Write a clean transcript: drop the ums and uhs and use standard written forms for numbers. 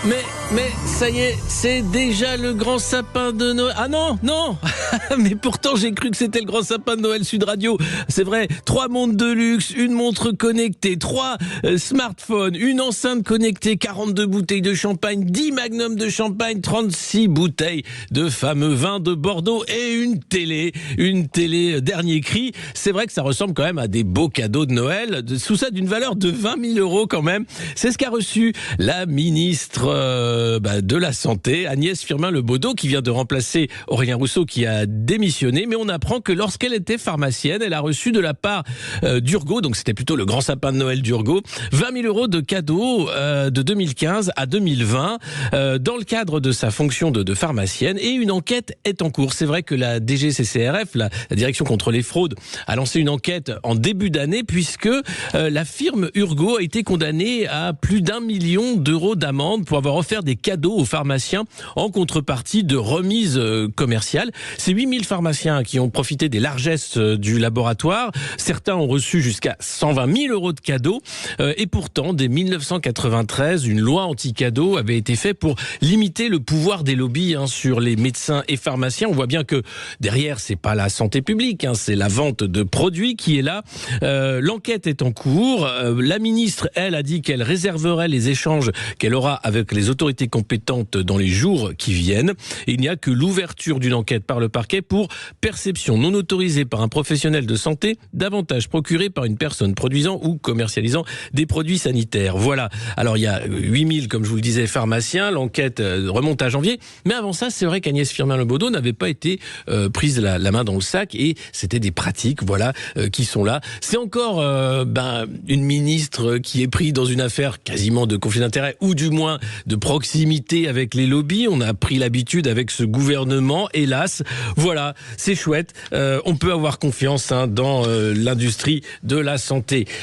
mais ça y est, c'est déjà le grand sapin de Noël. Ah non, mais pourtant j'ai cru que c'était le grand sapin de Noël Sud Radio. C'est vrai, 3 montres de luxe, une montre connectée, 3 smartphones, une enceinte connectée, 42 bouteilles de champagne, 10 magnums de champagne, 36 bouteilles de fameux vin de Bordeaux et une télé dernier cri. C'est vrai que ça ressemble quand même à des beaux cadeaux de Noël, sous ça d'une valeur de 20 000 € quand même. C'est ce qu'a reçu la ministre de la Santé, Agnès Firmin-Le Bodo, qui vient de remplacer Aurélien Rousseau qui a démissionné. Mais on apprend que lorsqu'elle était pharmacienne, elle a reçu de la part d'Urgo, donc c'était plutôt le grand sapin de Noël d'Urgo, 20 000 € de cadeaux de 2015 à 2020 dans le cadre de sa fonction de pharmacienne, et une enquête est en cours. C'est vrai que la DGCCRF, la Direction contre les fraudes, a lancé une enquête en début d'année puisque la firme Urgo a été condamnée à plus d'1 million d'euros d'amende pour avoir offert des cadeaux aux pharmaciens en contrepartie de remises commerciales. C'est 8 000 pharmaciens qui ont profité des largesses du laboratoire. Certains ont reçu jusqu'à 120 000 € de cadeaux. Et pourtant, dès 1993, une loi anti-cadeaux avait été faite pour limiter le pouvoir des lobbies sur les médecins et pharmaciens. On voit bien que derrière, c'est pas la santé publique, c'est la vente de produits qui est là. L'enquête est en cours. La ministre, elle, a dit qu'elle réserverait les échanges qu'elle aura avec les autorités compétentes dans les jours qui viennent. Et il n'y a que l'ouverture d'une enquête par le parquet pour perception non autorisée par un professionnel de santé d'avantages procurés par une personne produisant ou commercialisant des produits sanitaires. Voilà. Alors il y a 8 000, comme je vous le disais, pharmaciens. L'enquête remonte à janvier. Mais avant ça, c'est vrai qu'Agnès Firmin-Le Bodo n'avait pas été prise la main dans le sac, et c'était des pratiques, qui sont là. C'est encore une ministre qui est prise dans une affaire quasiment de conflit d'intérêts, ou du moins de proximité avec les lobbies. On a pris l'habitude avec ce gouvernement, hélas. Voilà, c'est chouette. On peut avoir confiance dans l'industrie de la santé.